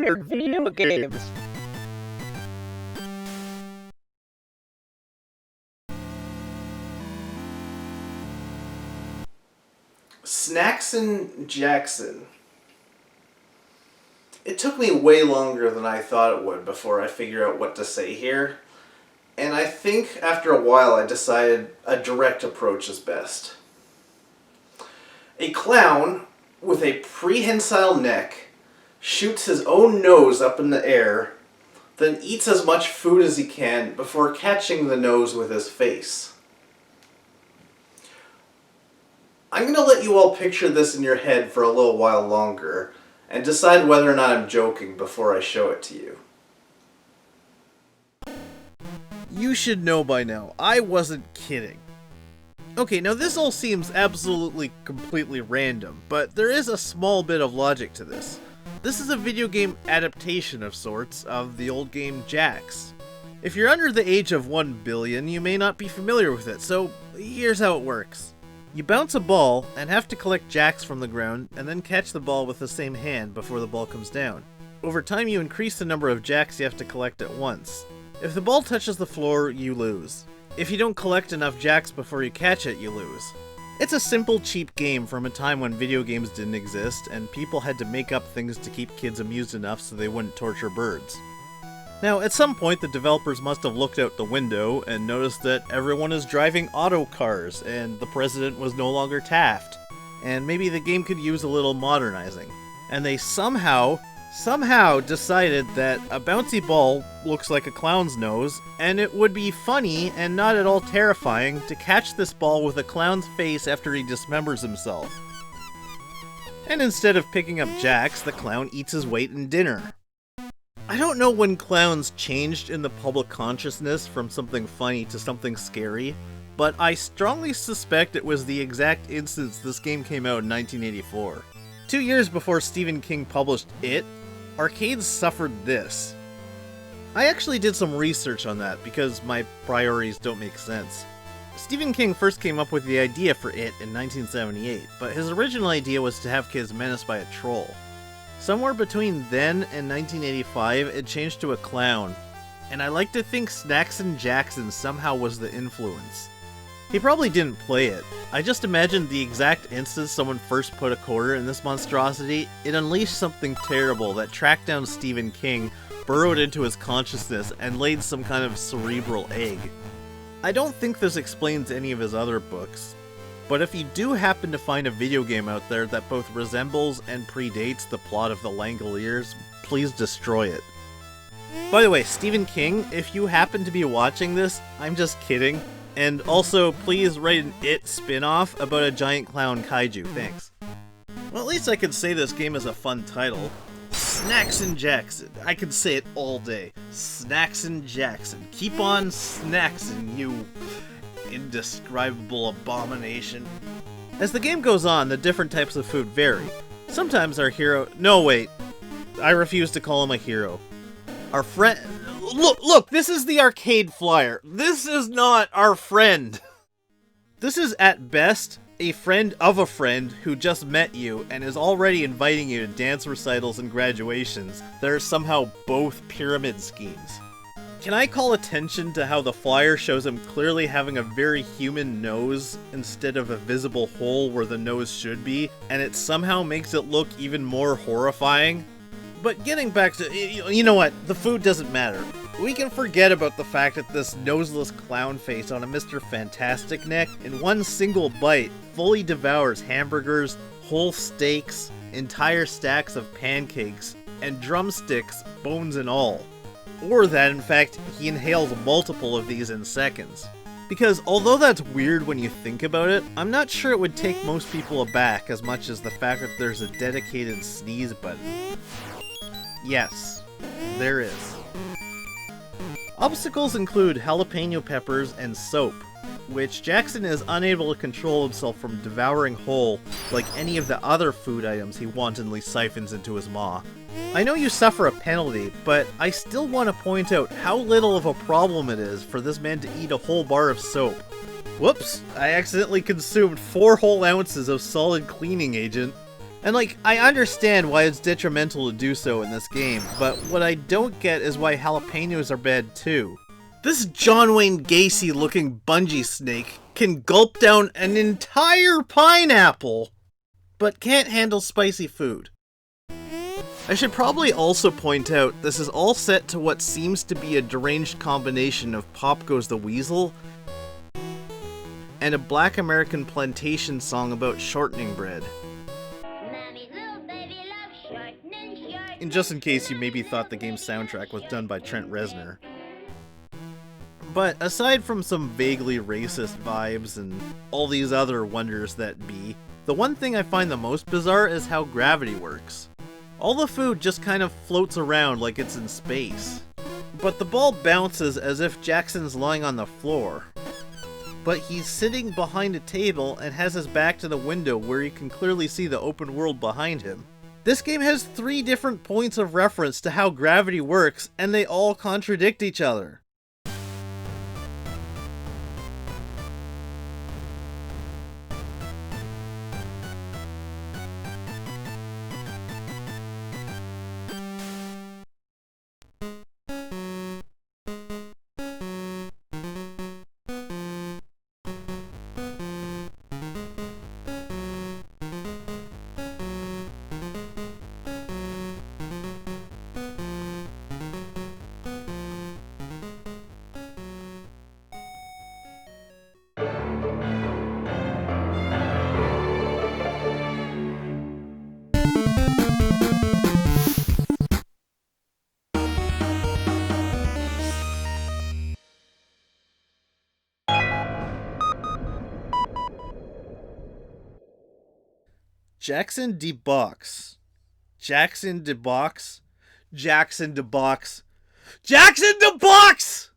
weird video games. Snacksin Jackson. It took me way longer than I thought it would before I figured out what to say here, and I think after a while I decided a direct approach is best. A clown with a prehensile neck shoots his own nose up in the air, then eats as much food as he can before catching the nose with his face. I'm going to let you all picture this in your head for a little while longer and decide whether or not I'm joking before I show it to you. You should know by now, I wasn't kidding. Okay, now this all seems absolutely completely random, but there is a small bit of logic to this. This is a video game adaptation of sorts of the old game Jax. If you're under the age of 1 billion, you may not be familiar with it, so here's how it works. You bounce a ball and have to collect jacks from the ground and then catch the ball with the same hand before the ball comes down. Over time you increase the number of jacks you have to collect at once. If the ball touches the floor, you lose. If you don't collect enough jacks before you catch it, you lose. It's a simple, cheap game from a time when video games didn't exist and people had to make up things to keep kids amused enough so they wouldn't torture birds. Now, at some point, the developers must have looked out the window and noticed that everyone is driving auto cars and the president was no longer Taft. And maybe the game could use a little modernizing. And they somehow decided that a bouncy ball looks like a clown's nose, and it would be funny and not at all terrifying to catch this ball with a clown's face after he dismembers himself. And instead of picking up jacks, the clown eats his weight in dinner. I don't know when clowns changed in the public consciousness from something funny to something scary, but I strongly suspect it was the exact instance this game came out in 1984. 2 years before Stephen King published It, arcades suffered this. I actually did some research on that because my priorities don't make sense. Stephen King first came up with the idea for It in 1978, but his original idea was to have kids menaced by a troll. Somewhere between then and 1985, it changed to a clown, and I like to think Snacksin Jackson somehow was the influence. He probably didn't play it. I just imagined the exact instant someone first put a quarter in this monstrosity, it unleashed something terrible that tracked down Stephen King, burrowed into his consciousness, and laid some kind of cerebral egg. I don't think this explains any of his other books, but if you do happen to find a video game out there that both resembles and predates the plot of The Langoliers, please destroy it. By the way, Stephen King, if you happen to be watching this, I'm just kidding. And also, please write an It spin-off about a giant clown kaiju, thanks. Well, at least I can say this game is a fun title. Snacksin Jackson. I can say it all day. Snacksin Jackson. Keep on snacksin, you indescribable abomination. As the game goes on, the different types of food vary. Sometimes our hero... No, wait. I refuse to call him a hero. Our friend... Look, this is the arcade flyer. This is not our friend. This is, at best, a friend of a friend who just met you and is already inviting you to dance recitals and graduations that are somehow both pyramid schemes. Can I call attention to how the flyer shows him clearly having a very human nose instead of a visible hole where the nose should be, and it somehow makes it look even more horrifying? But getting back to, you know what, the food doesn't matter. We can forget about the fact that this noseless clown face on a Mr. Fantastic neck in one single bite fully devours hamburgers, whole steaks, entire stacks of pancakes, and drumsticks, bones and all. Or that, in fact, he inhales multiple of these in seconds. Because although that's weird when you think about it, I'm not sure it would take most people aback as much as the fact that there's a dedicated sneeze button. Yes, there is. Obstacles include jalapeno peppers and soap, which Jackson is unable to control himself from devouring whole like any of the other food items he wantonly siphons into his maw. I know you suffer a penalty, but I still want to point out how little of a problem it is for this man to eat a whole bar of soap. Whoops, I accidentally consumed 4 whole ounces of solid cleaning agent. And like, I understand why it's detrimental to do so in this game, but what I don't get is why jalapenos are bad too. This John Wayne Gacy looking bungee snake can gulp down an entire pineapple, but can't handle spicy food. I should probably also point out this is all set to what seems to be a deranged combination of Pop Goes the Weasel and a Black American plantation song about shortening bread. And just in case you maybe thought the game's soundtrack was done by Trent Reznor. But aside from some vaguely racist vibes and all these other wonders that be, the one thing I find the most bizarre is how gravity works. All the food just kind of floats around like it's in space. But the ball bounces as if Jackson's lying on the floor. But he's sitting behind a table and has his back to the window where you can clearly see the open world behind him. This game has 3 different points of reference to how gravity works, and they all contradict each other. Jackson DeBox. Jackson DeBox. Jackson DeBox. Jackson DeBox!